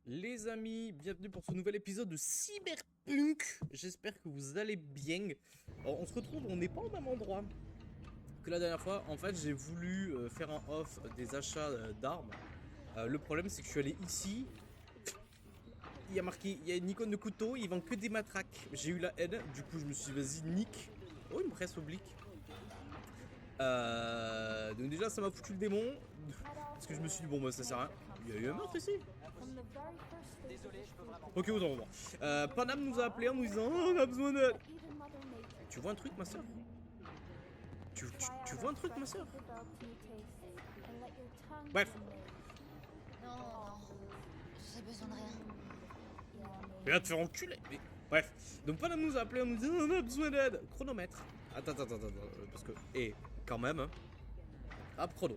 Les amis, bienvenue pour ce nouvel épisode de Cyberpunk. J'espère que vous allez bien. Alors, on se retrouve, on n'est pas au même endroit que la dernière fois. En fait, j'ai voulu faire un off des achats d'armes. Le problème, c'est que je suis allé ici. Il y a marqué, il y a une icône de couteau, ils vendent que des matraques. J'ai eu la haine, du coup, je me suis dit, vas-y, nique. Oh, une presse oblique. Donc déjà, ça m'a foutu le démon. Parce que je me suis dit, bon, bah, ça sert à rien. Il y a eu un meurtre ici. Ok, autant revoir. Panam nous a appelé en nous disant, oh, on a besoin d'aide. Tu vois un truc, ma soeur? Tu vois un truc, ma soeur? Bref. Non, j'ai besoin de rien. Mais va te faire enculer. Mais... Bref. Donc Panam nous a appelé en nous disant, on a besoin d'aide. Chronomètre. Attends. Parce que... quand même, hein. Ah, chrono.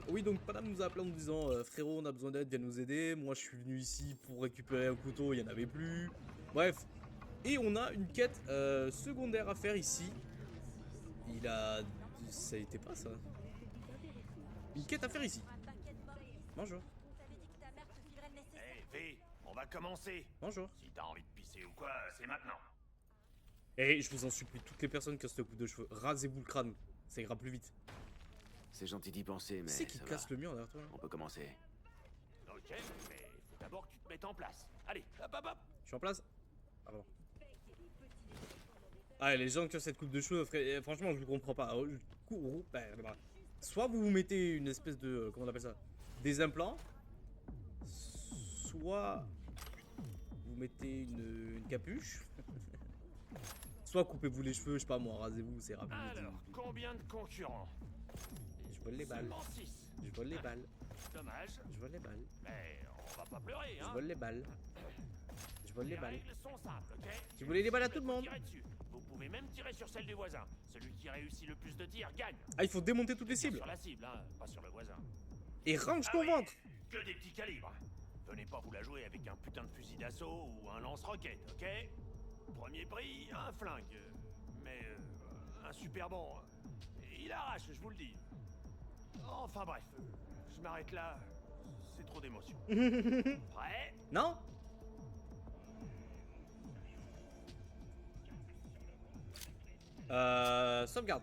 Oui, donc Panam nous a appelé en nous disant frérot, on a besoin d'aide, viens nous aider. Moi, je suis venu ici pour récupérer un couteau, il n'y en avait plus. Bref. Et on a une quête secondaire à faire ici. Ça était pas ça. Une quête à faire ici. Bonjour. Hey, V, on va commencer. Bonjour. Si t'as envie de pisser ou quoi, c'est maintenant. Et je vous en supplie, toutes les personnes qui ont ce coupe de cheveux, rasez-vous le crâne. Ça ira plus vite. C'est gentil d'y penser, mais C'est qui ça casse va. le mur derrière toi là? On peut commencer. Ok, mais faut d'abord que tu te mettes en place. Allez, hop. Je suis en place. Ah pardon. Ah, les gens qui ont cette coupe de cheveux, franchement, je vous comprends pas. Soit vous vous mettez une espèce de... comment on appelle ça? Des implants. Soit vous mettez une capuche. Soit coupez-vous les cheveux, je sais pas moi, rasez-vous, c'est rapide. Alors, combien de concurrents? Je vole les balles. Seulement 6. Je vole les balles. Dommage, Je vole les balles. mais on va pas pleurer, Je hein. vole les balles. Je vole les Les balles. règles sont simples, ok? Tu voulais les balles à tout le monde. Tirez dessus. Vous pouvez même tirer sur celle du voisin. Celui qui réussit le plus de tirs gagne. Ah, il faut démonter toutes les cibles. Sur la cible, hein, pas sur le voisin. Et range Ah ton oui, ventre. que des petits calibres. Venez pas vous la jouer avec un putain de fusil d'assaut ou un lance-roquette, ok? Premier prix, un flingue. Mais un super bon. Il arrache, je vous le dis. Enfin bref, je m'arrête là. C'est trop d'émotion. Prêt? Non? Sauvegarde.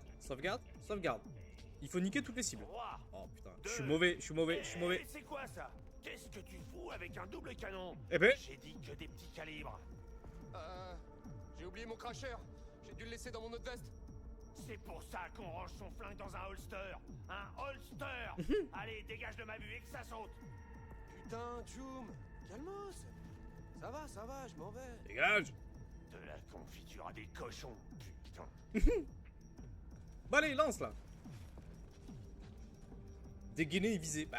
Il faut niquer toutes les cibles. 3. Oh putain, je suis mauvais. C'est quoi ça? Qu'est-ce que tu fous avec un double canon? Eh ben. J'ai dit que des petits calibres. J'ai oublié mon cracheur. J'ai dû le laisser dans mon autre veste. C'est pour ça qu'on range son flingue dans un holster. Un holster. Allez, dégage de ma vue et que ça saute. Putain, Joum, calmos. Ça va, je m'en vais. Dégage. De la confiture à des cochons, putain. Bah allez, lance là. Dégainer et viser. Bah.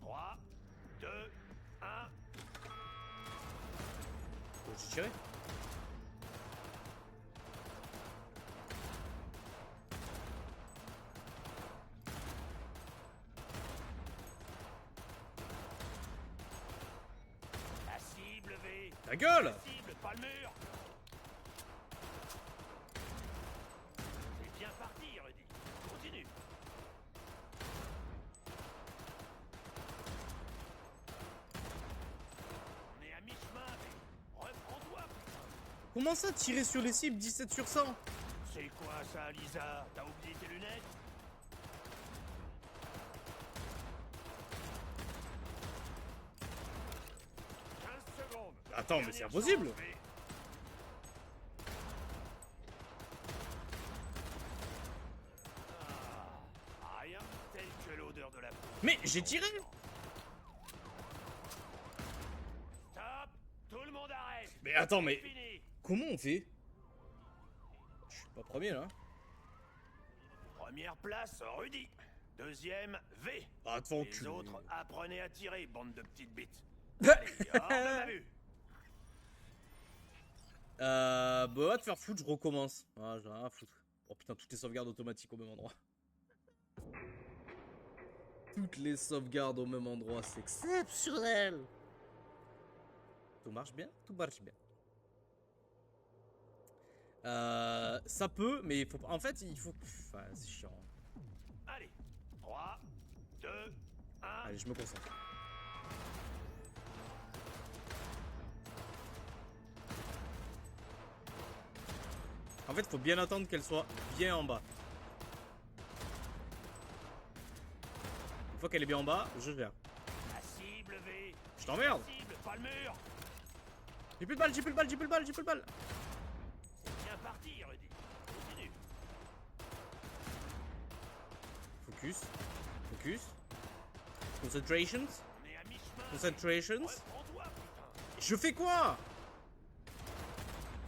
3, 2, 1. Oh, j'ai tiré. La cible, V. Ta gueule. La cible, pas le mur. C'est bien parti, Rudy. Continue. On est à mi-chemin, V. Reprends-toi. Comment ça tirer sur les cibles 17 sur 100? C'est quoi ça, Lisa? T'as oublié tes lunettes? Secondes. Attends, mais c'est Dernière impossible. chance, V. Rien tel que l'odeur de la peau. Mais j'ai tiré. Stop! Tout le monde arrête! Mais attends, mais C'est fini! comment on fait? Je suis pas premier là. Première place, Rudy. Deuxième, V. Ah, devant Les autres, apprenez à tirer, bande de petites bites. Bah, Allez, hors de ma vue. bah va te faire foutre, je recommence. Ah, j'ai rien à foutre. Oh putain, toutes les sauvegardes automatiques au même endroit. Toutes les sauvegardes au même endroit, c'est exceptionnel. Tout marche bien, tout marche bien. Ça peut, mais il faut. En fait, il faut. Enfin, c'est chiant. Allez, 3, 2, 1. Allez, je me concentre. En fait, faut bien attendre qu'elle soit bien en bas. Une fois qu'elle est bien en bas, je gère. La cible, V. Je t'emmerde. La cible, pas le mur. J'ai plus de balles, j'ai plus de balles, j'ai plus de balles, j'ai plus de balles. C'est bien parti, Rudy. Continue. Focus. Focus. Concentrations. On est à mi-chemin. Concentrations. Reprends-toi, putain. Je fais quoi?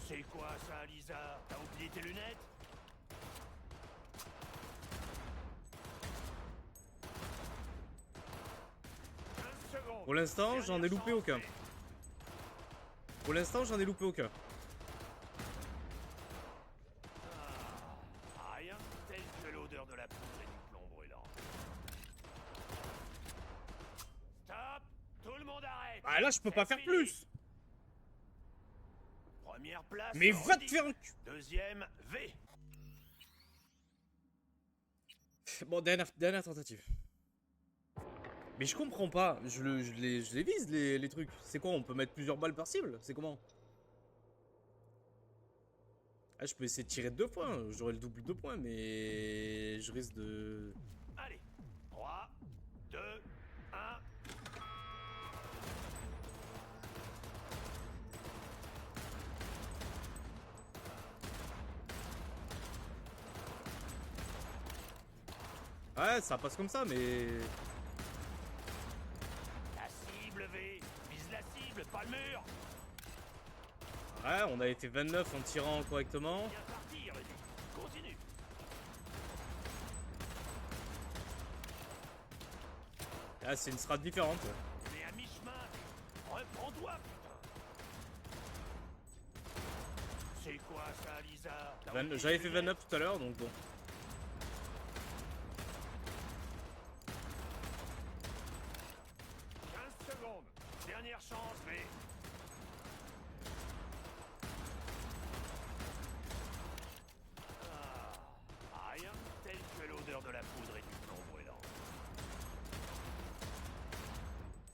C'est quoi ça, Lisa? T'as oublié tes lunettes? Pour l'instant, j'en ai loupé aucun. Pour l'instant, j'en ai loupé aucun. Rien tel que l'odeur de la poudre et du plomb brûlant. Stop! Tout le monde arrête! Ah là, je peux pas faire fini. plus. Première place. Mais va te Rudy. faire un cul. Deuxième, V. Bon, dernière tentative. Mais je comprends pas. Je les vise, les trucs. C'est quoi? On peut mettre plusieurs balles par cible? C'est comment? Ah, je peux essayer de tirer 2 fois. J'aurai le double de points, mais je risque de... Allez. 3, 2, 1. Ouais, ça passe comme ça, mais... La cible, V. Vise la cible, pas le mur. Ouais, on a été 29 en tirant correctement. Bien parti, Rudy. Continue. Ah, c'est une strat différente. On est à mi-chemin. Reprends-toi, putain. C'est quoi ça, Lisa? T'as oublié J'avais tes fait lunettes? 29 tout à l'heure, donc bon. Secondes. Dernière chance, V. Rien tel que l'odeur de la poudre et du plomb brûlant.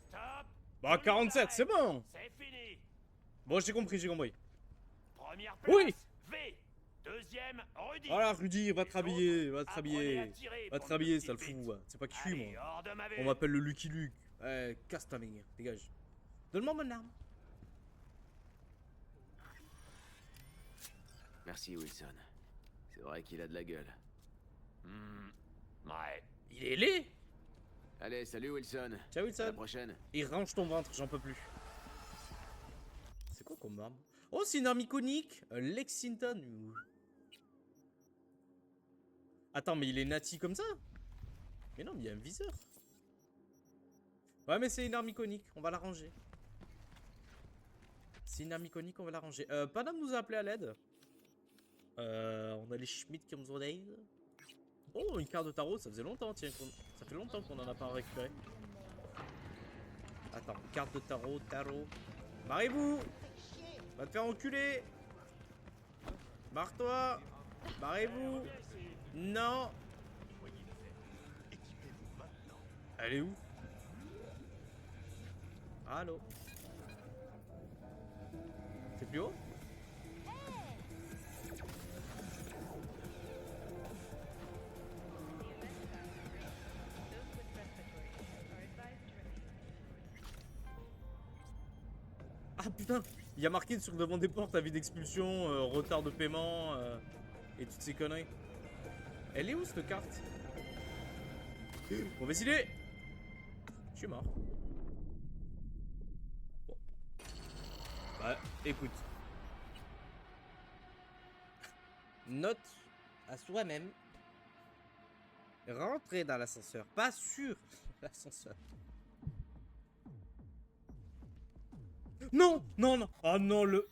Stop! Bah, 47, c'est bon. C'est fini. Bon, j'ai compris, j'ai compris. Première place, Oui. V. Deuxième, Rudy. Voilà, Rudy, va te rhabiller, va te Apprenez à rhabiller. tirer, Va te bande de rhabiller, sale petites fou. bites. Ouais. C'est pas qui je suis, Allez, moi. hors de ma On vue. m'appelle le Lucky Luke. Casse ta ligne, dégage. Donne-moi mon arme. Merci, Wilson. C'est vrai qu'il a de la gueule. Ouais. Il est laid. Allez, salut, Wilson. Ciao, À la Wilson. prochaine. Et range ton ventre, j'en peux plus. C'est quoi comme arme? Oh, c'est une arme iconique. Lexington. Attends, mais il est nati comme ça? Mais non, mais il y a un viseur. Ouais, mais c'est une arme iconique. On va la ranger. C'est une arme iconique, on va la ranger. Panam nous a appelé à l'aide. On a les Schmidt qui nous aident. Oh, une carte de tarot, ça faisait longtemps, tiens. Ça fait longtemps qu'on en a pas récupéré. Attends, carte de tarot, Barrez-vous! Va te faire enculer! Barre-toi! Barrez-vous! Non! Elle est où? Allô? C'est plus haut? Ah putain! Il y a marqué sur le devant des portes avis d'expulsion, retard de paiement et toutes ces conneries. Elle est où cette carte? Mauvaise idée! Je suis mort. Bon. Bah, écoute. Note à soi-même. Rentrer dans l'ascenseur, pas sur l'ascenseur. Non, non, non. Ah non, le...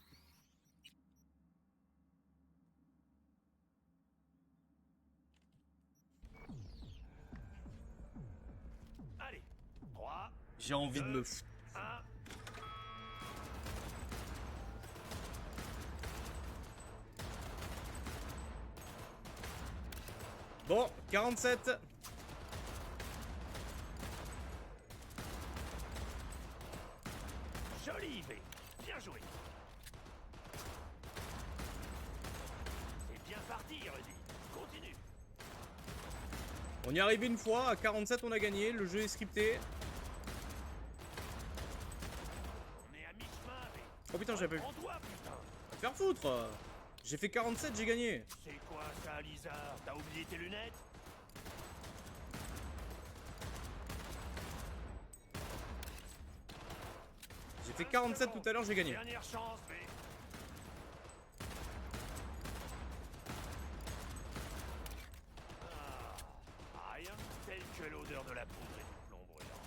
Allez. 3, J'ai envie de me... 1. Bon, 47. Joli, V. Bien joué. parti, Rudy. Continue. On y est arrivé une fois, à 47 on a gagné, le jeu est scripté. On est à mi-chemin, mais... Oh putain, j'avais pas vu. Prends-toi, putain. Va te faire foutre. J'ai fait 47, j'ai gagné. C'est quoi ça, Lisa? T'as oublié tes lunettes? J'ai fait 47 tout à l'heure, j'ai gagné. Dernière chance, mais... Ah, rien tel que l'odeur de la poudre et du plomb brûlant.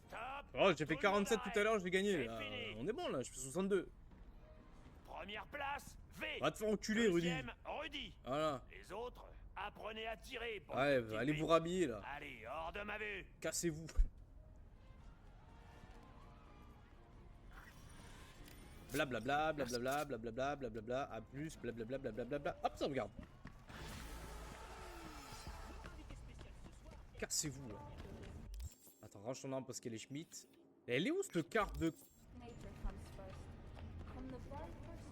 Stop! Oh, j'ai fait Tout le monde 47 tout à arrête. l'heure, j'ai gagné. C'est Là. fini. On est bon là, je fais 62. Première place, V. Va te faire enculer, Rudy. Deuxième, Rudy. Voilà. Les autres, apprenez à tirer. bande Ouais, de petits allez vous bêtes. rhabiller là. Allez, hors de ma vue. Cassez-vous. Blablabla, blablabla, blablabla, blablabla, à plus, blablabla, blablabla. Hop, ça regarde. Cassez-vous là. Attends, range ton arme parce qu'elle est Schmitt. Elle est où cette carte de...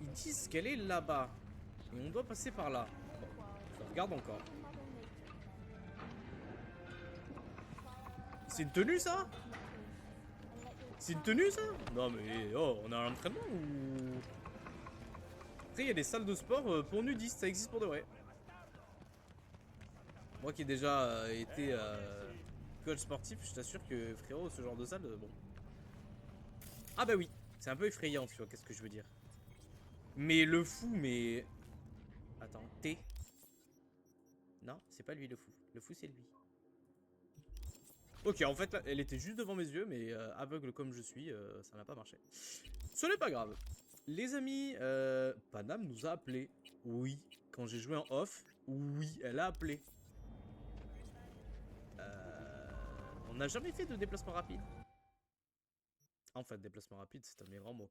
Ils disent qu'elle est là-bas. Et on doit passer par là. Bon, je regarde encore. C'est une tenue ça? C'est une tenue ça? Non mais oh, on a un entraînement ou... Après il y a des salles de sport pour nudistes, ça existe pour de vrai. Moi qui ai déjà été coach sportif, je t'assure que frérot, ce genre de salle, bon. Ah bah oui, c'est un peu effrayant, tu vois, qu'est-ce que je veux dire. Mais le fou, mais... Attends, T. Non, c'est pas lui le fou. Le fou c'est lui. Ok, en fait, là, elle était juste devant mes yeux, mais aveugle comme je suis, ça n'a pas marché. Ce n'est pas grave. Les amis, Panam nous a appelé. Oui, quand j'ai joué en off, oui, elle a appelé. On n'a jamais fait de déplacement rapide. En fait, déplacement rapide, c'est un de mes grands mots.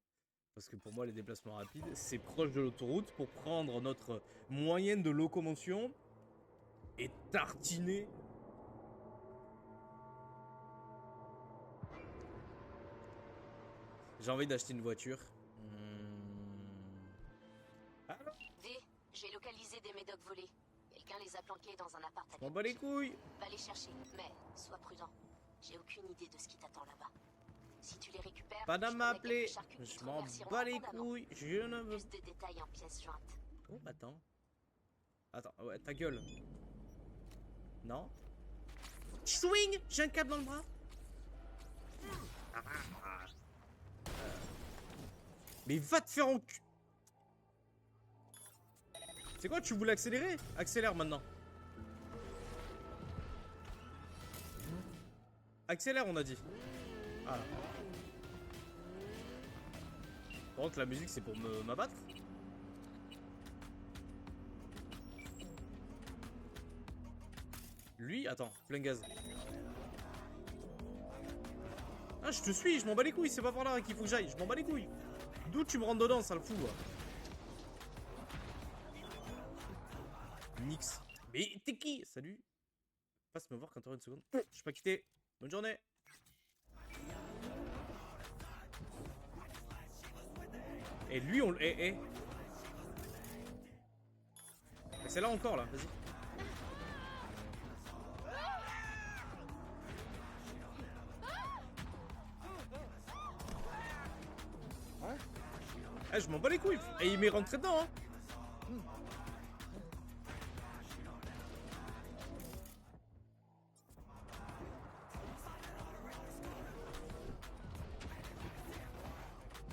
Parce que pour moi, les déplacements rapides, c'est proche de l'autoroute pour prendre notre moyenne de locomotion et tartiner. J'ai envie d'acheter une voiture. V, j'ai localisé des médocs volés. Quelqu'un les a planqués dans un appart à On bat les couilles. Va les chercher, mais sois prudent. J'ai aucune idée de ce qui t'attend là-bas. Si tu les récupères, Panam je m'a connais appelé. quelques charcuts qui Je te m'en remercieront bats les abondamment. couilles. Je ne veux... Plus de détails en pièces jointes. Oh, attends. Attends, ouais, ta gueule. Non. Swing. J'ai un câble dans le bras. Mais va te faire en cul. C'est quoi, tu voulais accélérer? Accélère maintenant. Accélère, on a dit. Ah. Par contre, la musique, c'est pour m'abattre. Lui, attends, plein gaz. Ah, je te suis, je m'en bats les couilles, c'est pas par là qu'il faut que j'aille, je m'en bats les couilles. D'où tu me rentres dedans, sale fou. Nix. Mais t'es qui? Salut. Passe me voir quand t'auras une seconde. Je suis pas quitté. Bonne journée. Et lui, on... C'est là encore, là. Vas-y. Eh, je m'en bats les couilles. Et il m'est rentré dedans, hein.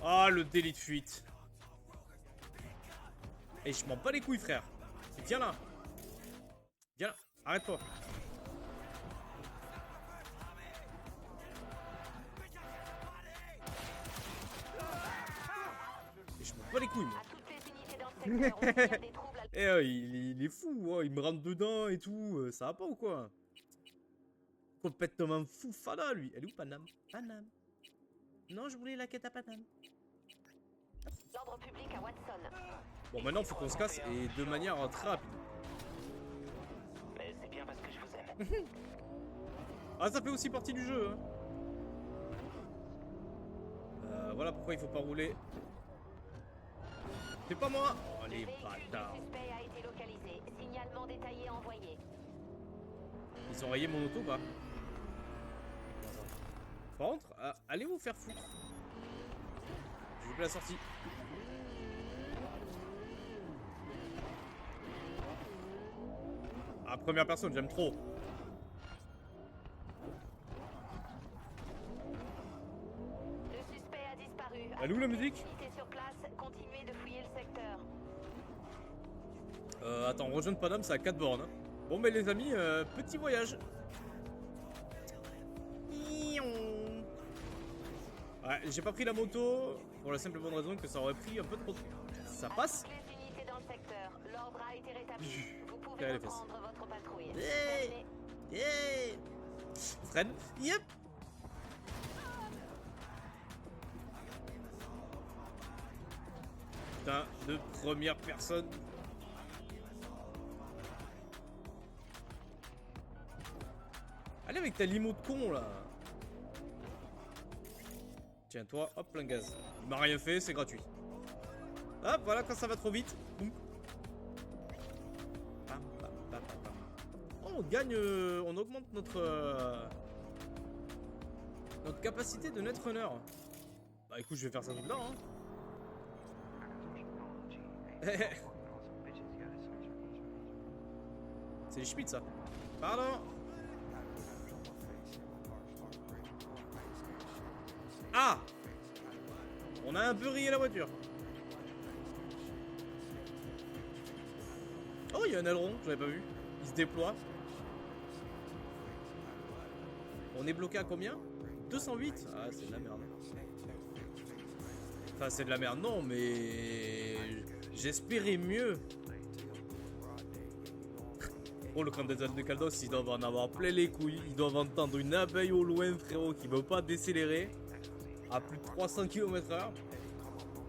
Ah, le délit de fuite. Et je m'en bats les couilles, frère. Viens là. Viens là. Arrête-toi. Et je m'en bats les couilles, moi. Eh, il est fou, oh, il me rentre dedans et tout. Ça va pas ou quoi? Complètement fou, fada, lui. Elle est où, Panam? Panam. Non, je voulais la quête à Panam. L'ordre public à Watson. Bon, maintenant, faut qu'on se casse et de manière très rapide. Mais c'est bien parce que je vous aime. Ah, ça fait aussi partie du jeu, hein. Voilà pourquoi il faut pas rouler. C'est pas moi. Oh Le les véhicule bâtards. du suspect a été localisé. Signalement détaillé envoyé. Ils ont rayé mon auto ou pas? Par contre, allez vous faire foutre. Je vous plaît la sortie. Ah, première personne, j'aime trop. Le suspect a disparu. Elle est où la musique? Unité sur place, continuez de fouiller le secteur. Attends, rejoindre Paname, c'est à 4 bornes. Hein. Bon, mais les amis, petit voyage. Ouais, j'ai pas pris la moto pour la simple bonne raison que ça aurait pris un peu trop de temps. Ça passe? À toutes les unités dans le secteur, l'ordre a été rétabli. Vous pouvez Derrière les fesses. reprendre votre patrouille. Hey. Terminé. Yeah. Freine. Yep. Putain, de première personne. Allez avec ta limo de con là. Tiens toi, hop plein gaz. Il m'a rien fait, c'est gratuit. Hop voilà quand ça va trop vite. Boum. Pam, pam, pam, pam, pam. Oh, on gagne, on augmente notre capacité de netrunner. Bah écoute, je vais faire ça tout le temps. Hein. C'est les Schmitt ça. Pardon. Ah! On a un peu rayé la voiture. Oh, il y a un aileron, j'avais pas vu. Il se déploie. On est bloqué à combien? 208? Ah, c'est de la merde. Enfin, c'est de la merde, non, mais... J'espérais mieux. Oh, le camp des Alpes de Caldos, ils doivent en avoir plein les couilles. Ils doivent entendre une abeille au loin, frérot, qui veut pas décélérer à plus de 300 km/h.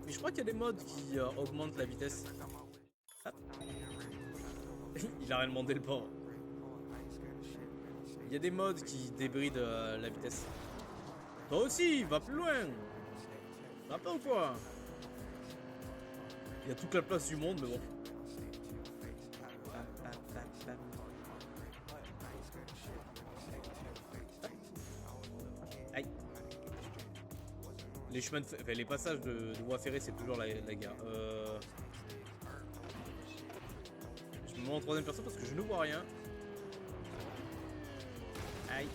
Mais je crois qu'il y a des modes qui augmentent la vitesse. Hop. Il a rien demandé le pauvre. Il y a des modes qui débrident la vitesse. Toi aussi, va plus loin. Va pas ou quoi? Il y a toute la place du monde, mais bon. Aïe. Les chemins de fer, enfin, les passages de voies ferrées, c'est toujours la guerre. Je me mets en troisième personne parce que je ne vois rien. Aïe.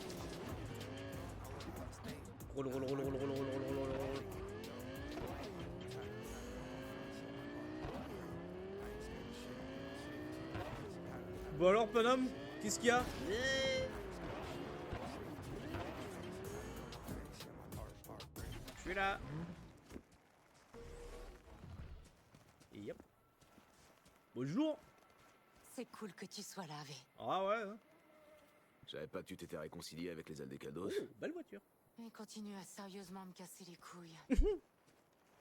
Roll, roll, roll, roll, roll, roll, roll, roll, roll, roll. Bon alors Paname, qu'est-ce qu'il y a? Je suis là. Et yep. Bonjour. C'est cool que tu sois lavé. Ah ouais. Hein. Je savais pas que tu t'étais réconcilié avec les Aldecados. Oh, belle voiture. Il continue à sérieusement me casser les couilles.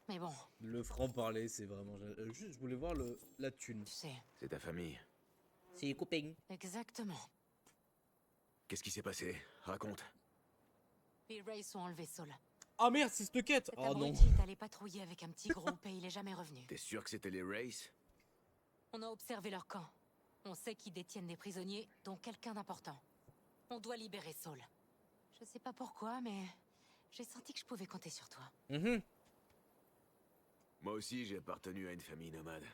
Mais bon, Le franc-parler, c'est vraiment... juste, je voulais voir la thune. tu sais, C'est ta famille. C'est les copains. exactement. Qu'est-ce qui s'est passé? Raconte. Les Rays ont enlevé Saul. Ah merde, c'est cette quête. Cet Oh non. abruti est allé patrouiller avec un petit groupe et il est jamais revenu. T'es sûr que c'était les Rays? On a observé leur camp. On sait qu'ils détiennent des prisonniers, dont quelqu'un d'important. On doit libérer Saul. Je sais pas pourquoi, mais j'ai senti que je pouvais compter sur toi. Moi aussi, j'ai appartenu à une famille nomade.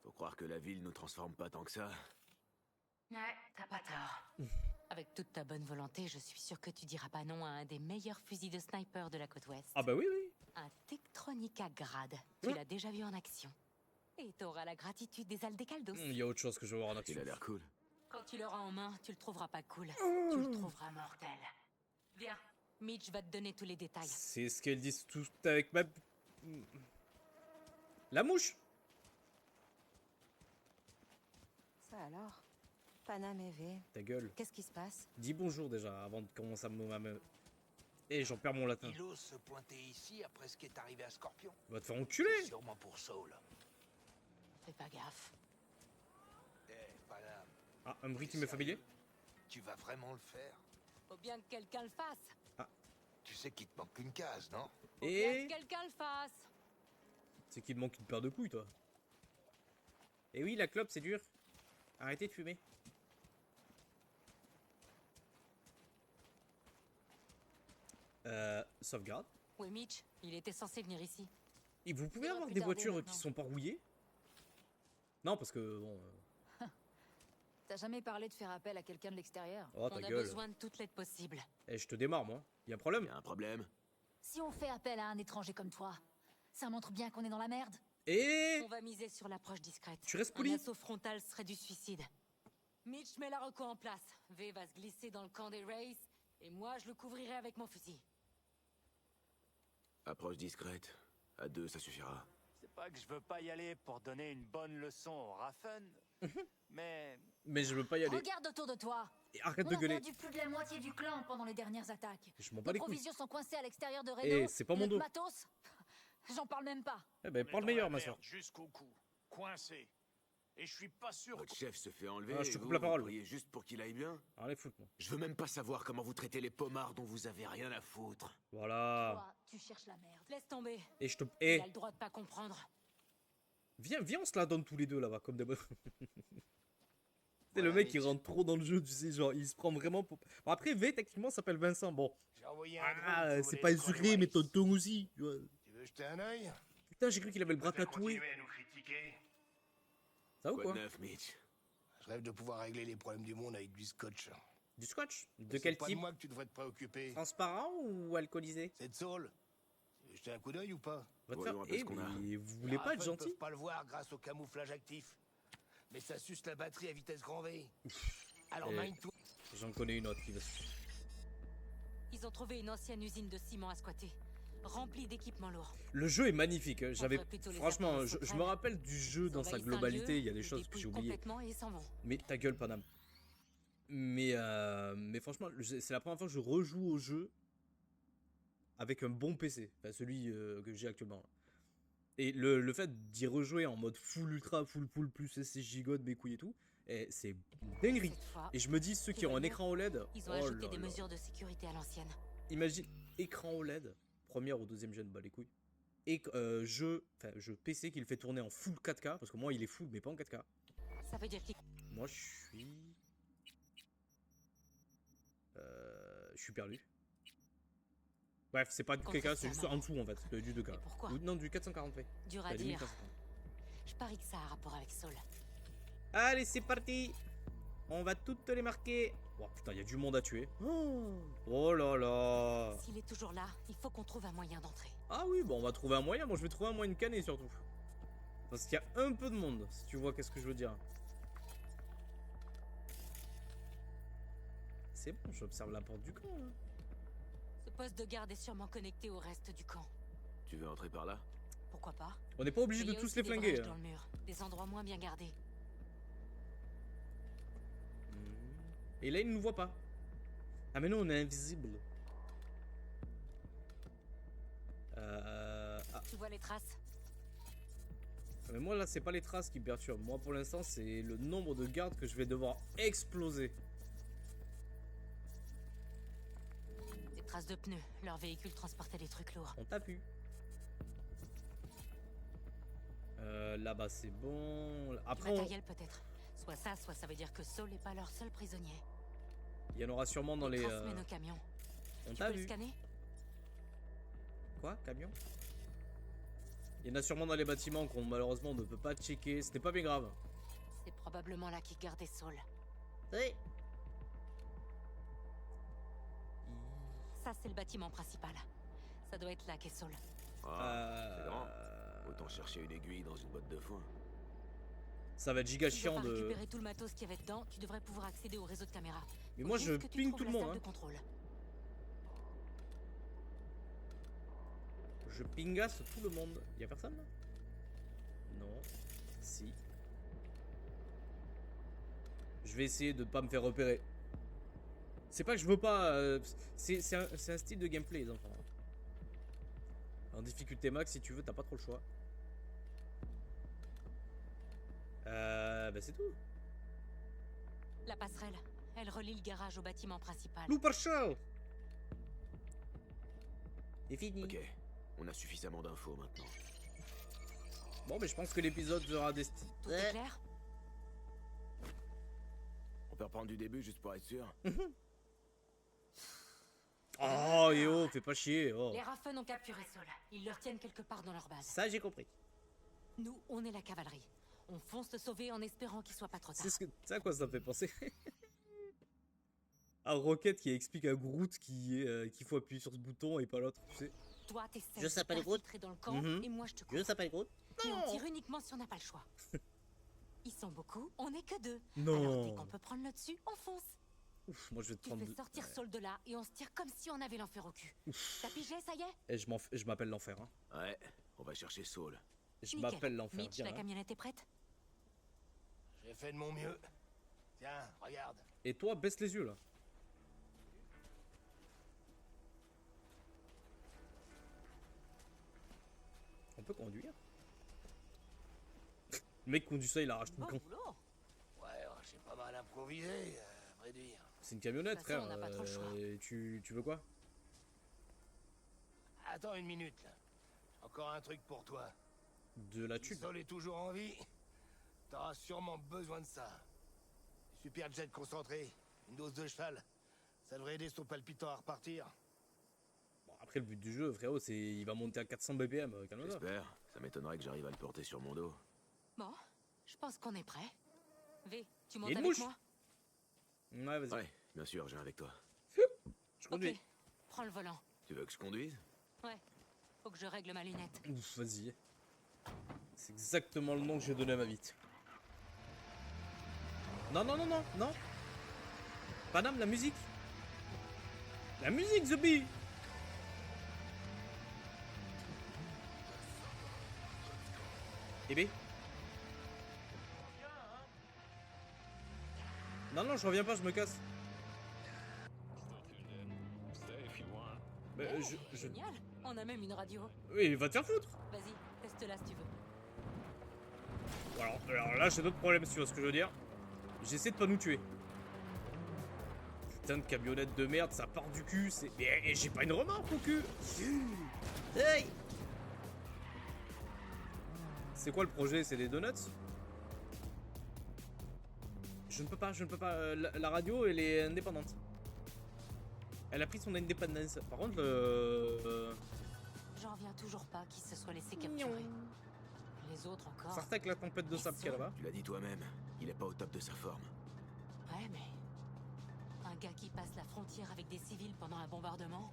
Faut croire que la ville nous transforme pas tant que ça. Ouais, t'as pas tort. Avec toute ta bonne volonté, je suis sûre que tu diras pas non à un des meilleurs fusils de sniper de la côte ouest. Ah bah oui, oui. Un Tektronica Grad. Tu l'as déjà vu en action. Et t'auras la gratitude des Aldecaldos. Il y a autre chose que je veux voir en action. Il a l'air cool. Quand tu l'auras en main, tu le trouveras pas cool. Tu le trouveras mortel. Viens, Mitch va te donner tous les détails. C'est ce qu'elles disent tout avec ma... La mouche. Ça alors? Panam EV. Ta gueule. Qu'est-ce qui se passe? Dis bonjour déjà avant de commencer à me... Eh, j'en perds mon latin. Il ose se pointer ici après ce qui est arrivé à Scorpion. Va te faire enculer. Sûrement pour Saul. Fais pas gaffe. Eh, Panam, Ah, un bruit qui m'est familier. tu vas vraiment le faire? Faut bien que quelqu'un le fasse. Tu sais qu'il te manque une case, non? Faut bien Et... que quelqu'un le fasse. C'est qu'il te manque une paire de couilles, toi. Et oui, la clope, c'est dur. Arrêtez de fumer. Sauvegarde. Oui, Mitch, il était censé venir ici. Et vous pouvez Ça va avoir plus des tarder voitures maintenant. qui sont pas rouillées? Non, parce que bon. T'as jamais parlé de faire appel à quelqu'un de l'extérieur? Oh, On ta a gueule. besoin de toute l'aide possible. Eh, je te démarre, moi. Y a un problème? Y a un problème? Si on fait appel à un étranger comme toi, ça montre bien qu'on est dans la merde. Et On va miser sur l'approche discrète. tu restes Un poli. assaut frontal serait du suicide. Mitch met la reco en place. V va se glisser dans le camp des Rays, et moi je le couvrirai avec mon fusil. Approche discrète. À 2, ça suffira. C'est pas que je veux pas y aller pour donner une bonne leçon au Raffen, mais Mais je veux pas y aller. Regarde autour de toi. Et arrête On de a gueuler. perdu plus de la moitié du clan pendant les dernières attaques. Je m'en bats Les les couilles. provisions sont coincées à l'extérieur de Reno. Eh, c'est pas mon Notre dos. matos, j'en parle même pas. Eh ben, prends le meilleur, ma soeur. Jusqu'au cou. Coincé. Et je suis pas sûr Votre chef se fait enlever. Ah, je te et coupe vous, la parole. Vous priez juste pour qu'il aille bien? Allez, foutre, moi. Je veux même pas savoir comment vous traitez les pommards dont vous avez rien à foutre. Voilà. Toi, tu cherches la merde. Laisse tomber. Et je te. Il Eh, a le droit de pas comprendre. viens, on se la donne tous les deux là-bas, comme d'habitude. C'est le Voilà, mec qui Mitch. rentre trop dans le jeu, tu sais, genre il se prend vraiment pour. Bon, après, V techniquement s'appelle Vincent, bon. J'ai envoyé un Ah, drone c'est pour pas les sucré, Conway. mais tonton aussi. Tu vois. Tu veux jeter un œil? Putain, j'ai cru qu'il avait le bras tatoué. à nous critiquer. Ça ou Quoi quoi? de neuf, Mitch? Je rêve de pouvoir régler les problèmes du monde avec du scotch. Du scotch? De C'est quel pas type? de moi que tu devrais te préoccuper. Transparent ou alcoolisé? C'est de Saul. Tu veux jeter un coup d'œil ou pas? Va te Voyons faire. un peu Eh, ce qu'on a. mais vous Les voulez pas être Raffen gentil? peuvent pas le voir grâce au camouflage actif. Mais ça suce la batterie à vitesse grand V. Alors Eh. mine-toi. J'en connais une autre qui va se. Ils ont trouvé une ancienne usine de ciment à squatter, remplie d'équipements lourds. Le jeu est magnifique. hein. J'avais. devrait plutôt les Franchement, appeler je sauterelles. me rappelle du jeu dans sa Envahissent un globalité. lieu, Il y a des ils choses que j'ai dépouillent oubliées. complètement et ils s'en vont. Mais ta gueule, Paname. Mais franchement, c'est la première fois que je rejoue au jeu avec un bon PC. Enfin, celui que j'ai actuellement. Et le fait d'y rejouer en mode full ultra, full pool, plus SSJ God, mes couilles et tout, c'est une dinguerie. Cette fois, Et je me dis, ceux qui ont un écran OLED, ils ont oh ajouté là des là. mesures de sécurité à l'ancienne. Imagine, écran OLED, première ou deuxième gen, bah les couilles. Et jeu PC qui le fait tourner en full 4K, parce que moi il est full mais pas en 4K. Ça veut dire qu'ils... Moi je suis perdu. Bref, c'est pas du 4K, c'est juste en dessous en fait, du 2K. Mais pourquoi? Ou, non, du 440p. Dur à Enfin, du dire. 1440. Je parie que ça a un rapport avec Saul. Allez, c'est parti. On va toutes les marquer. Oh putain, il y a du monde à tuer. Oh là là. S'il est toujours là, il faut qu'on trouve un moyen d'entrer. Ah oui, bon, on va trouver un moyen. Moi, je vais trouver un moyen de canner surtout. Parce qu'il y a un peu de monde, si tu vois qu'est-ce que je veux dire. C'est bon, j'observe la porte du camp. Hein. Ce poste de garde est sûrement connecté au reste du camp. Tu veux entrer par là? Pourquoi pas? On n'est pas obligé Mais de il y a tous aussi les des flinguer. brèches hein. dans le mur, des endroits moins bien gardés. Et là, il ne nous voit pas. Ah, mais non, on est invisible. Ah, Tu vois les traces? mais moi, là, c'est pas les traces qui me perturbent. Moi, pour l'instant, c'est le nombre de gardes que je vais devoir exploser. Des traces de pneus. Leur véhicule transportait des trucs lourds. On t'a vu. Là-bas, c'est bon. Du Après, on... matériel peut-être. Soit ça veut dire que Saul n'est pas leur seul prisonnier. il y en aura sûrement dans les... Traces mènent au camion. On Tu t'a peux le vu. scanner? Quoi? Camion? Il y en a sûrement dans les bâtiments qu'on malheureusement ne peut pas checker. C'était pas bien grave. C'est probablement là qu'ils gardaient Saul. Oui. Ça, c'est le bâtiment principal. Ça doit être là qu'est Saul. Ah, c'est grand. Autant chercher une aiguille dans une botte de foin. Ça va être giga Si tu chiant dois pas de... récupérer tout le matos qu'il y avait dedans, tu devrais pouvoir accéder au réseau de caméras. Mais Faut moi, juste je que tu ping trouves tout le la monde. salle Hein. de contrôle. Je pingasse tout le monde. Y'a personne là? Non. Si. Je vais essayer de pas me faire repérer. C'est pas que je veux pas. C'est un style de gameplay, les enfants. En difficulté max, si tu veux, t'as pas trop le choix. Bah c'est tout. La passerelle, elle relie le garage au bâtiment principal. Looper Show. C'est fini. Ok, on a suffisamment d'infos maintenant. Bon, mais je pense que l'épisode sera destiné. Tout est clair? On peut reprendre du début juste pour être sûr. Oh, et oh, fais pas chier. Oh. Les Raffen ont capturé Saul. Ils le retiennent quelque part dans leur base. Ça, j'ai compris. Nous, on est la cavalerie. On fonce le sauver en espérant qu'il soit pas trop tard. C'est à quoi ça me fait penser. Un Rocket qui explique à Groot qu'il faut appuyer sur ce bouton et pas l'autre, tu sais. Toi, t'essaies Je de s'appelle Groot. t'infiltrer dans le camp Mhm. et moi je te couvre. Je s'appelle Groot. Et on tire uniquement si on n'a pas le choix. Ils sont beaucoup, on n'est que 2. Non. Alors dès qu'on peut prendre le dessus, on fonce. Ouf, moi je vais te Tu prendre. fais sortir Saul de là et on se tire comme si on avait l'enfer au cul. T'as pigé, ça y est? Et je m'appelle l'enfer. Hein. Ouais, on va chercher Saul. Je Nickel. m'appelle l'enfer. Mitch, tiens, la hein. camionnette est prête? J'ai fait de mon mieux. Tiens, regarde. Et toi, baisse les yeux là. On peut conduire. Le mec conduit ça, il arrache tout le Bon camp. boulot. Ouais, j'ai pas mal improvisé, à vrai dire. C'est une camionnette, De toute façon, frère. on n'a pas trop le choix. Tu veux quoi? Attends une minute, là. Encore un truc pour toi. De la Si thune. Saul est toujours en vie, t'auras sûrement besoin de ça. Super jet concentré, une dose de cheval. Ça devrait aider son palpitant à repartir. Bon, après, le but du jeu, frérot, c'est il va monter à 400 BPM. Calme-toi. J'espère. Ça m'étonnerait que j'arrive à le porter sur mon dos. Bon, je pense qu'on est prêt. V, tu Y montes a une avec mouche. moi? Ouais, vas-y. Ouais, bien sûr, je viens avec toi. Je conduis. Ok, prends le volant. Tu veux que je conduise? Ouais, faut que je règle ma lunette. Ouf, vas-y. C'est exactement le nom que j'ai donné à ma bite. Non, non, non, non, non. Paname, la musique. La musique, The Bee. Eh ben. Non, non, je reviens pas, je me casse. Mais, Eh, génial, on a même une radio. Oui, va te faire foutre. Vas-y, teste-la si tu veux. Alors là, j'ai d'autres problèmes, si tu vois ce que je veux dire. J'essaie de pas nous tuer. Putain de camionnette de merde, ça part du cul. Et j'ai pas une remorque au cul. Hey. C'est quoi le projet? C'est des donuts? Je ne peux pas. La radio, elle est indépendante. Elle a pris son indépendance. Par contre, J'en reviens toujours pas qu'il se soit laissé capturer. Les autres encore. sortez avec la tempête de sable qu'il y a là-bas. Tu l'as dit toi-même, il est pas au top de sa forme. Ouais, mais... Un gars qui passe la frontière avec des civils pendant un bombardement,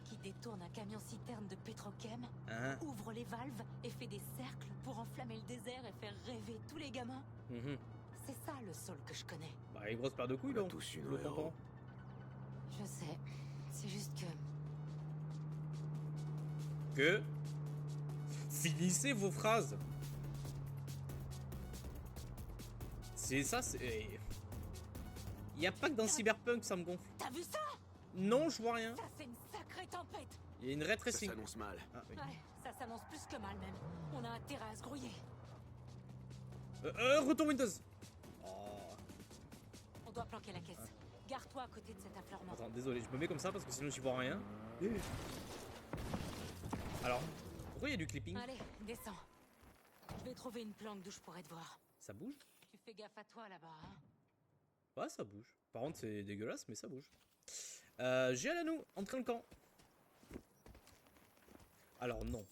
qui détourne un camion-citerne de pétrochem, Hein. ouvre les valves et fait des cercles pour enflammer le désert et faire rêver tous les gamins. Mhm. C'est ça le Saul que je connais. Bah, une grosse paire de couilles, On a donc. tous eu Le nos héros. Oh. tonton. Je sais. C'est juste que... Que finissez vos phrases. C'est ça, c'est. Y a pas que dans Cyberpunk ça me gonfle. T'as vu ça? Non, je vois rien. Ça, c'est une sacrée tempête. Il y a une Ça rétrécing. s'annonce mal. Ah, oui. Ouais, ça s'annonce plus que mal même. On a intérêt à se grouiller. Retour Windows. Oh. On doit planquer la caisse. Garde-toi à côté de cet affleurement. Attends, désolé, je me mets comme ça parce que sinon j'y vois rien. Alors, pourquoi il y a du clipping? Allez, descends. Je vais trouver une planque d'où je pourrais te voir. Ça bouge? Tu fais gaffe à toi là-bas, hein? Ouais, ça bouge. Par contre, c'est dégueulasse, mais ça bouge. J'ai à nous, entrer le camp. Alors, non.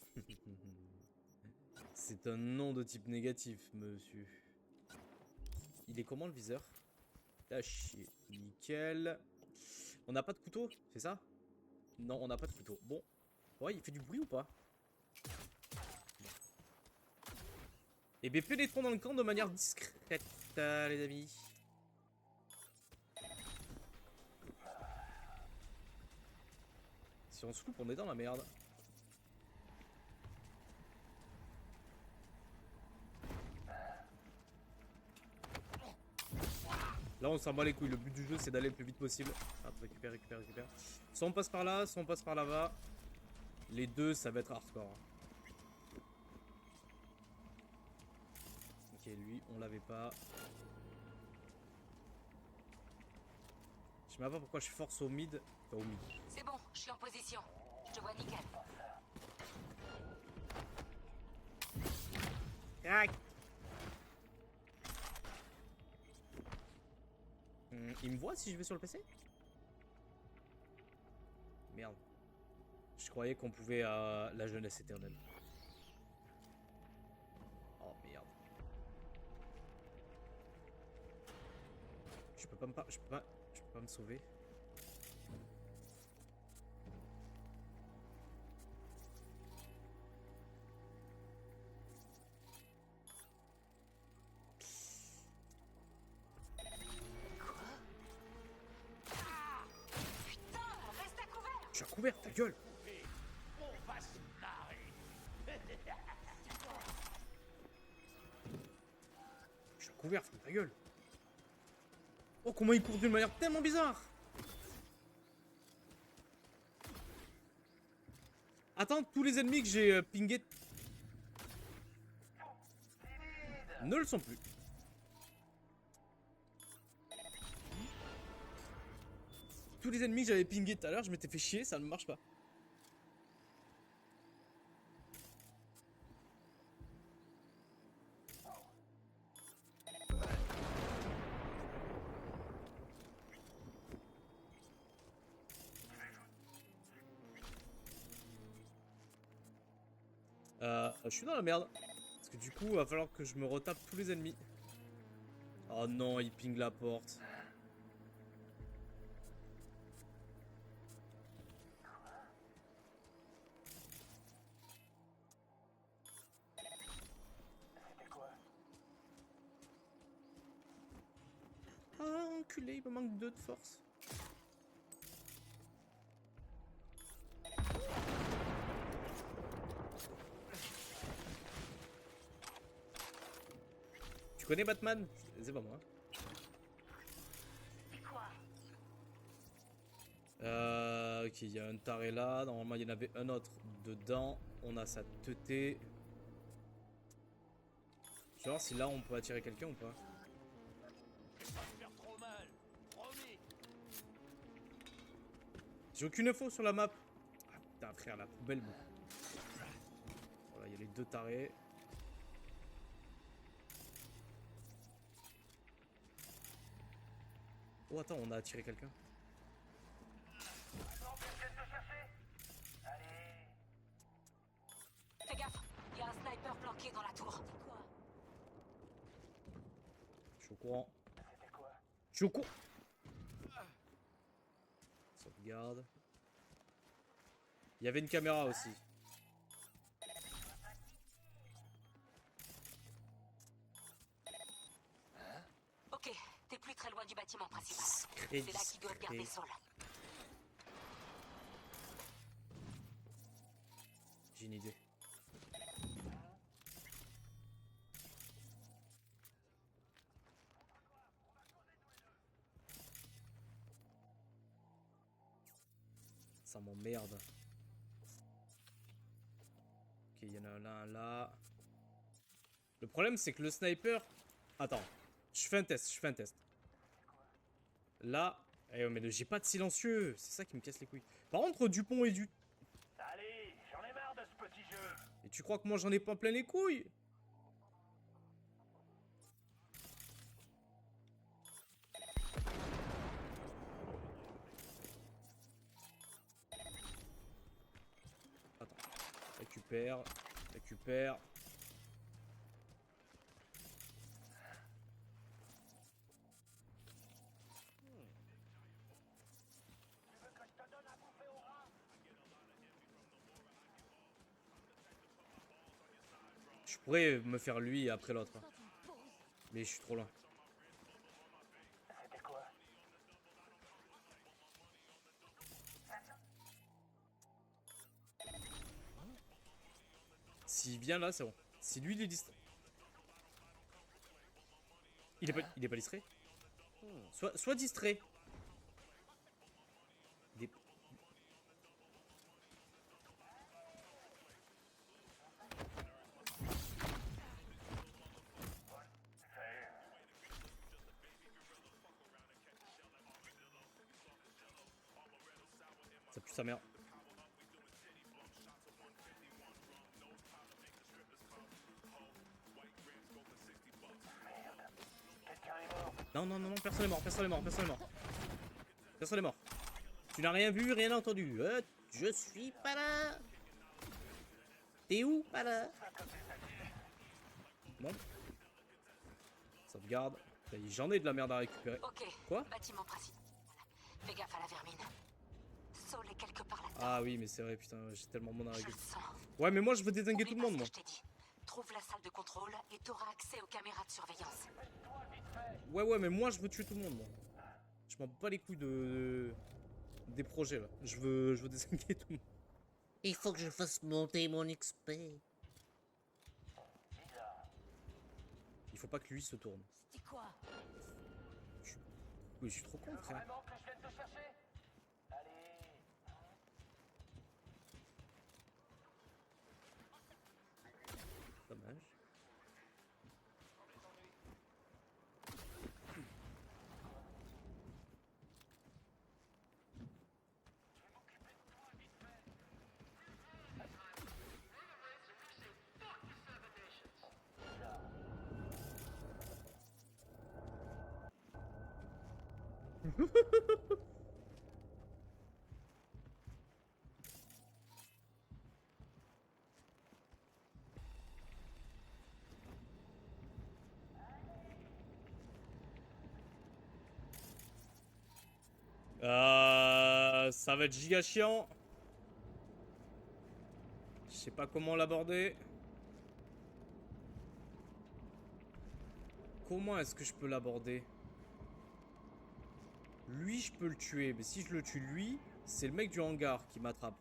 C'est un nom de type négatif, monsieur. Il est comment le viseur? Ah, chier. Nickel. On n'a pas de couteau, c'est ça? Non, on n'a pas de couteau. Bon. Ouais, il fait du bruit ou pas? Et bien, pénétrons dans le camp de manière discrète, les amis. Si on se loupe, on est dans la merde. Là, on s'en bat les couilles. Le but du jeu, c'est d'aller le plus vite possible. Hop, récupère. Soit on passe par là, soit on passe par là-bas. Les deux, ça va être hardcore. Ok, lui, on l'avait pas. Je sais même pas pourquoi je force au mid. Enfin, au mid. C'est bon, je suis en position. Je te vois nickel. Crac. Il me voit si je vais sur le PC? Merde. Je croyais qu'on pouvait à la jeunesse éternelle. Oh merde. Je peux pas me sauver. Je suis à couvert, ta gueule! On va se marrer. Je suis à couvert, ferme ta gueule! Oh, comment il court d'une manière tellement bizarre! Attends, tous les ennemis que j'ai pingés ne le sont plus. Tous les ennemis que j'avais pingés tout à l'heure, je m'étais fait chier, ça ne marche pas. Je suis dans la merde. Parce que du coup, il va falloir que je me retape tous les ennemis. Oh non, il ping la porte. Ah, enculé, il me manque 2 de force. Tu connais Batman? C'est pas moi. Ok, il y a un taré là. Normalement, il y en avait un autre dedans. On a sa teuté. Je vais voir si là on peut attirer quelqu'un ou pas. J'ai aucune info sur la map. Ah putain, frère, la poubelle. Bon. Voilà, il y a les 2 tarés. Oh, attends, on a attiré quelqu'un. Fais gaffe, il y a un sniper planqué dans la tour. Je suis au courant. Je suis au courant. Sauvegarde. Il y avait une caméra aussi. Ok, t'es plus très loin du bâtiment principal. Discret, C'est là qu'ils doivent garder discret. Saul. J'ai une idée. Ça m'emmerde. Ok, il y en a un là, un là. Le problème, c'est que le sniper... Attends, je fais un test, Là... Eh, mais j'ai pas de silencieux. C'est ça qui me casse les couilles. Par contre, Dupont et du... Allez, j'en ai marre de ce petit jeu. Et tu crois que moi, j'en ai pas plein les couilles? Attends. Récupère. Je pourrais me faire lui après l'autre. Mais je suis trop loin. S'il vient là, c'est bon. Si lui il est distrait. Il est pas distrait. Soit distrait. Il est... Ça pue sa mère. Non, non, non, non, personne est mort, personne est mort, personne est mort. Personne est mort. Tu n'as rien vu, rien entendu. Je suis pas là. T'es où? Pas là. Bon. Sauvegarde. J'en ai de la merde à récupérer. Ok. Quoi? Bâtiment principal. Fais gaffe à la vermine. Saul est quelque part là-dedans. Ah oui, mais c'est vrai, putain, j'ai tellement de monde à Je le récupérer. sens. Ouais, mais moi je veux dézinguer tout Oublie le pas monde, moi. ce que je t'ai dit. Trouve la salle de contrôle et t'auras accès aux caméras de surveillance. Ouais, mais moi je veux tuer tout le monde, moi. Je m'en bats les couilles des projets là. Je veux dézinguer tout le monde. Il faut que je fasse monter mon XP. Il faut pas que lui se tourne. C'était quoi? Oui, je suis trop con, frère. Dommage. Ça va être giga chiant. Je sais pas comment l'aborder. Comment est-ce que je peux l'aborder? Lui, je peux le tuer, mais si je le tue lui, c'est le mec du hangar qui m'attrape.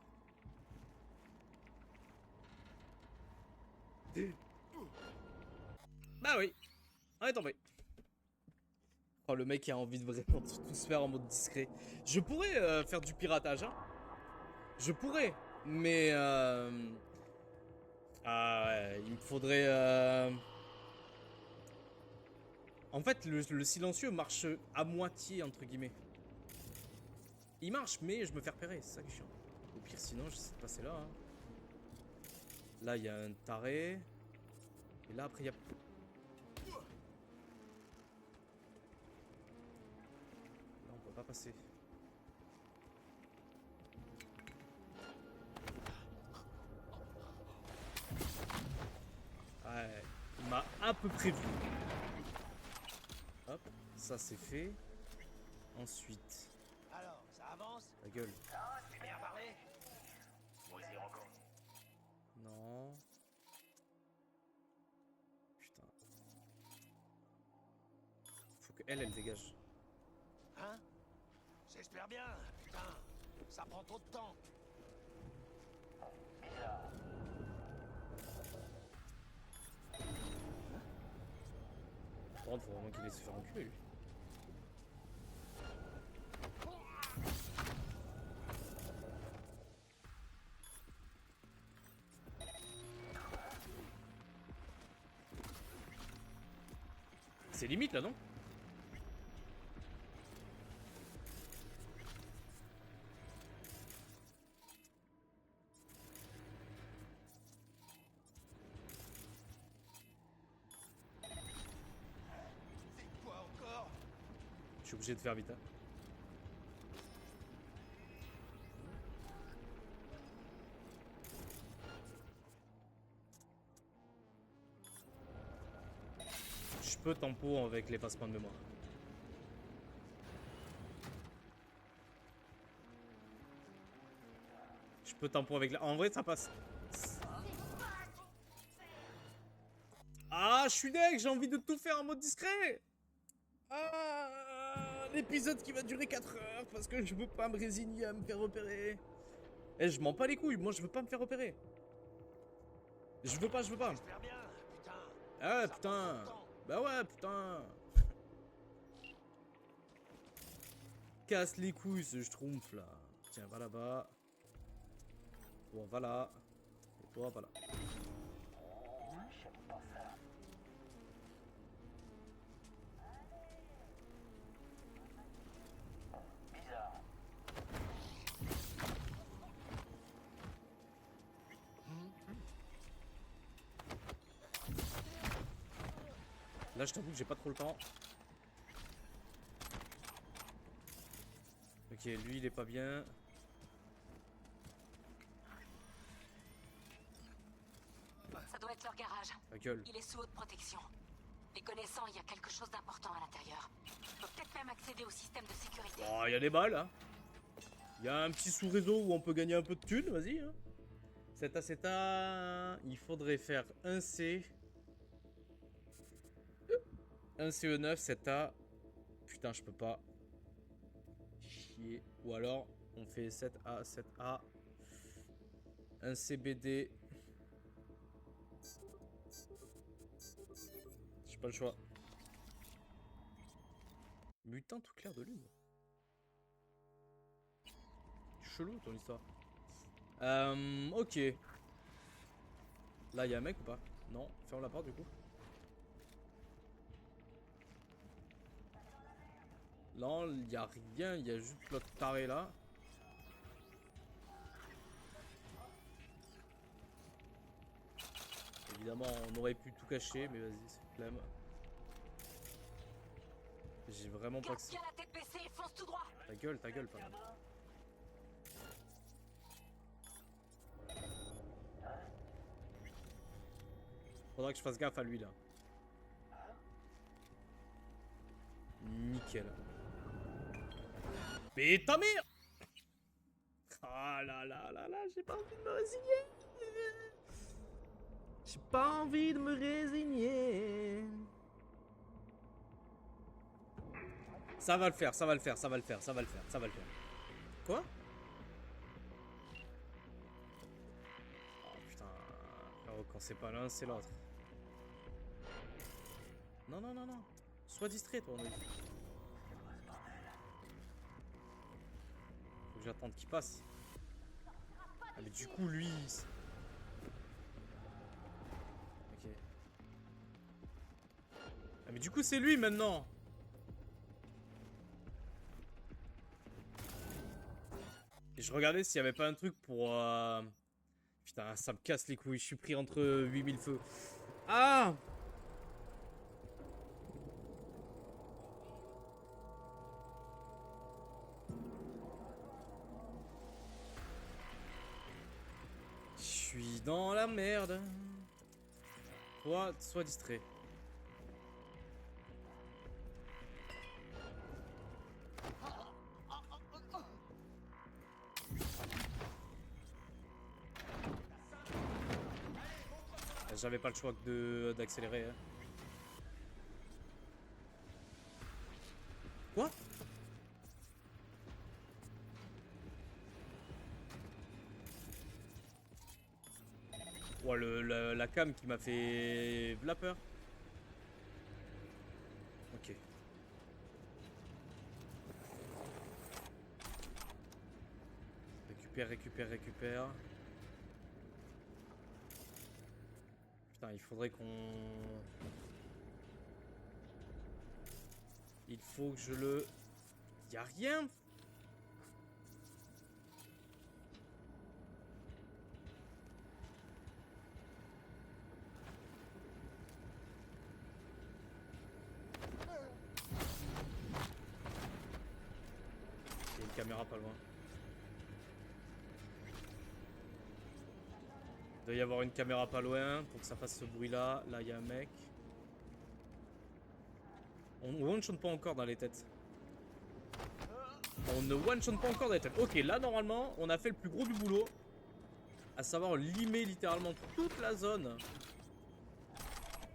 Bah oui, on est tombé. Oh, le mec a envie de vraiment tout se faire en mode discret. Je pourrais faire du piratage, hein. Je pourrais, mais ah ouais, il me faudrait En fait, le silencieux marche à moitié, entre guillemets. Il marche, mais je me fais repérer, c'est ça qui est chiant. Au pire, sinon, j'essaie de passer là. Hein. Là, il y a un taré. Et là, après, il y a... Là, on peut pas passer. Ouais, il m'a à peu près vu. Hop, ça c'est fait. Ensuite... Alors, ça avance? Ta gueule. C'est bien parlé? Non. Putain. Faut que elle dégage. Hein? J'espère bien. Putain, ça prend trop de temps. Par contre, faut vraiment qu'il ait se faire enculer, lui. C'est limite là, non? C'est quoi encore? Je suis obligé de faire vite. Hein. Je peux tempo avec l'effacement de mémoire. Je peux tempo avec la... En vrai, ça passe. Ah, je suis deg, j'ai envie de tout faire en mode discret. Ah, l'épisode qui va durer 4 heures parce que je veux pas me résigner à me faire repérer. Eh, je m'en bats les couilles, moi je veux pas me faire repérer. Je veux pas. J'espère bien. Putain. Ah ouais, Ça putain. prend trop de temps. Bah ouais, putain. Casse les couilles ce schtroumpf là. Tiens, va là-bas. Toi, va là. Et toi, va là. Là, je t'avoue que j'ai pas trop le temps. Ok, lui il est pas bien. Ça doit être leur garage. Ta gueule. Il est sous haute protection. Les connaissants, il y a quelque chose d'important à l'intérieur. Je peux peut-être même accéder au système de sécurité. Oh, il y a des balles, hein. Il y a un petit sous-réseau où on peut gagner un peu de thunes, vas-y. Hein. Cet acétat, il faudrait faire un C. Un CE9, 7A. Putain, je peux pas. Chier. Ou alors, on fait 7A, 7A. Un CBD. J'ai pas le choix. Mutant tout clair de lune. Chelou ton histoire. Ok. Là, il y a un mec ou pas? Non, ferme la porte du coup. Non, il y a rien, il y a juste l'autre taré là. Évidemment, on aurait pu tout cacher, mais vas-y, c'est flemme. J'ai vraiment pas que ça. Garde bien la tête baissée et fonce tout droit. Ta gueule, pas mal. Faudra que je fasse gaffe à lui là. Nickel. Mais ta mère! Ah là là là là, j'ai pas envie de me résigner. J'ai pas envie de me résigner. Ça va le faire, ça va le faire, ça va le faire, ça va le faire, ça va le faire. Quoi? Oh putain. Oh, quand c'est pas l'un, c'est l'autre. Non, non, non, non. Sois distrait, toi, André. Faut que j'attende qu'il passe. Ah, mais du coup, lui... Ok. Ah, mais du coup, c'est lui, maintenant. Et je regardais s'il y avait pas un truc pour... Putain, ça me casse les couilles. Je suis pris entre 8000 feux. Ah! Je suis dans la merde. Toi, sois distrait. J'avais pas le choix que d'accélérer. Hein. Quoi? Oh, la cam qui m'a fait la peur. Ok. Récupère. Putain, il faudrait qu'on... Il faut que je le... Y'a rien. Il y a une caméra pas loin. Il doit y avoir une caméra pas loin pour que ça fasse ce bruit là. Là il y a un mec. On one-shot pas encore dans les têtes. On ne one-shot pas encore dans les têtes. Ok, là normalement on a fait le plus gros du boulot. À savoir limer littéralement toute la zone.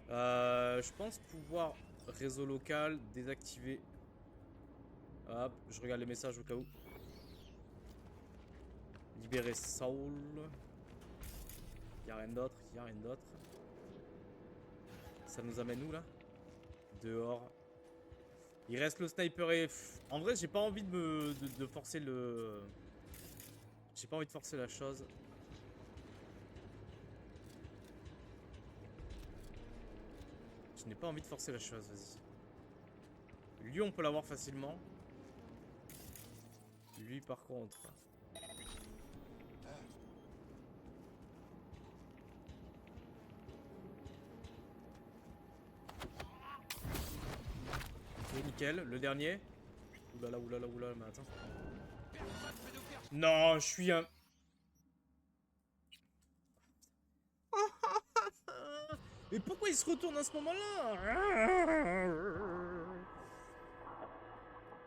Je pense pouvoir réseau local désactiver. Hop, je regarde les messages au cas où. Libérer Saul. Y'a rien d'autre, Ça nous amène où là? Dehors. Il reste le sniper et... En vrai j'ai pas envie de forcer le... J'ai pas envie de forcer la chose. Je n'ai pas envie de forcer la chose, vas-y. Lui on peut l'avoir facilement. Lui par contre... Ok, nickel, le dernier. Oulala, mais attends. Non, je suis un... Mais pourquoi il se retourne à ce moment-là?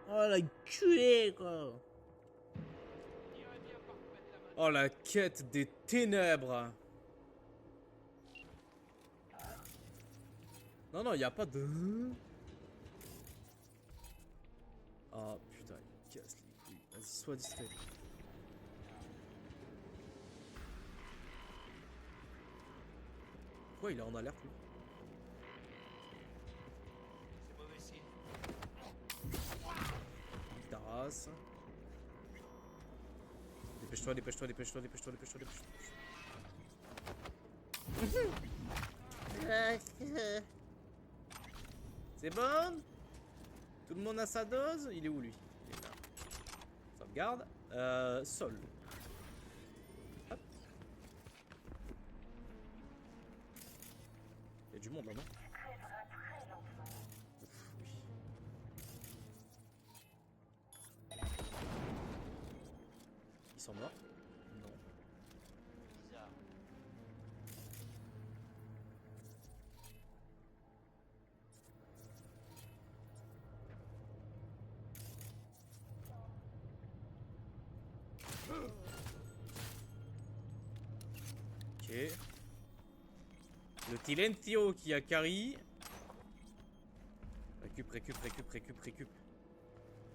Oh la culée quoi. Oh la quête des ténèbres. Non non, il y a pas de... Oh putain, il casse les couilles. Vas-y, sois distrait. Pourquoi il est en alerte lui? C'est mauvais signe. Ta race. Dépêche-toi, dépêche-toi, dépêche-toi, dépêche-toi, dépêche-toi, dépêche-toi. C'est bon? Tout le monde a sa dose? Il est où lui? Il est là. Sauvegarde. Sol. Hop. Il y a du monde là, non? Ouf, oui. Ils sont morts? Non. Bizarre. Ok. Le Tilentio qui a carry. Récup.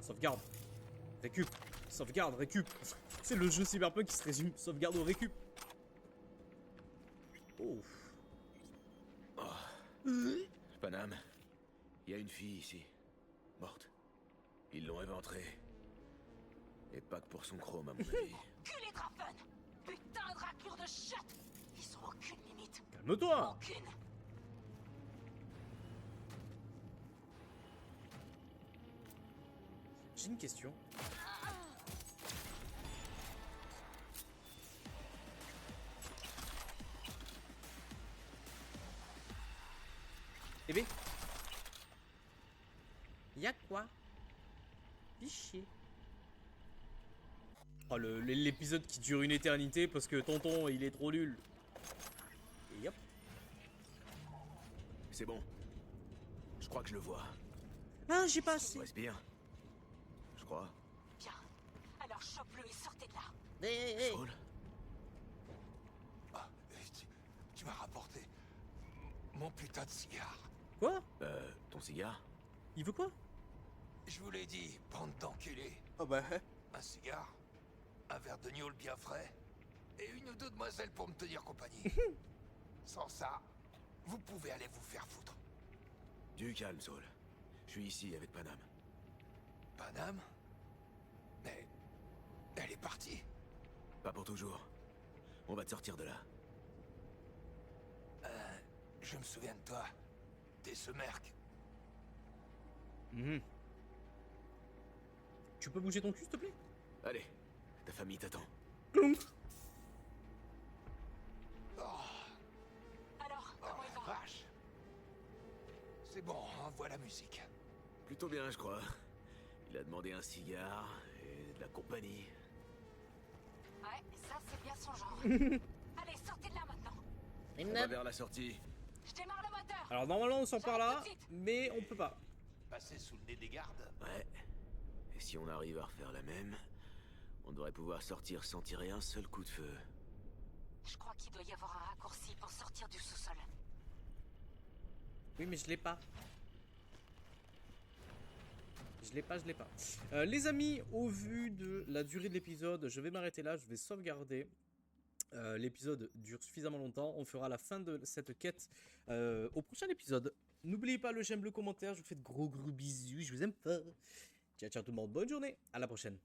Sauvegarde. Récup. Sauvegarde, récup. C'est le jeu Cyberpunk qui se résume. Sauvegarde ou récup. Oh. Paname, il y a une fille ici. Morte. Ils l'ont éventrée. Et pas que pour son chrome, à mon avis. Cul les Drafen! Putain de raclure de chatte! Ils ont aucune limite. Calme-toi. Aucune. J'ai une question. Bébé, y'a quoi? Fichier. Oh, l'épisode qui dure une éternité parce que tonton il est trop nul. Et hop. C'est bon. Je crois que je le vois. Ah, j'ai pas assez. Respire. Je crois. Bien. Alors chope-le et sortez de là. Hey. Saul. Ah, tu m'as rapporté mon putain de cigare. Quoi? Ton cigare? Il veut quoi? Je vous l'ai dit, bande d'enculés. Oh bah. Un cigare, un verre de gnôle bien frais, et une ou deux demoiselles pour me tenir compagnie. Sans ça, vous pouvez aller vous faire foutre. Du calme, Saul. Je suis ici avec Paname. Paname? Mais... elle est partie. Pas pour toujours. On va te sortir de là. Je me souviens de toi. T'es ce merc. Mhm. Tu peux bouger ton cul s'il te plaît? Allez, ta famille t'attend. Clonk. Alors, Oh comment il la va? vache. C'est bon, envoie la musique. Plutôt bien, je crois. Il a demandé un cigare et de la compagnie. Ouais, ça c'est bien son genre. Allez, sortez de là maintenant. On va vers la sortie. Je démarre le moteur. Alors normalement on sort par là, J'arrive tout de suite. mais on peut pas. Passer sous le nez des gardes. Ouais. Et si on arrive à refaire la même, on devrait pouvoir sortir sans tirer un seul coup de feu. Je crois qu'il doit y avoir un raccourci pour sortir du sous-sol. Oui mais je l'ai pas. Je l'ai pas. Les amis, au vu de la durée de l'épisode, je vais m'arrêter là, je vais sauvegarder. L'épisode dure suffisamment longtemps, on fera la fin de cette quête au prochain épisode. N'oubliez pas le j'aime, le commentaire, je vous fais de gros bisous, je vous aime pas. Ciao tout le monde, bonne journée, à la prochaine.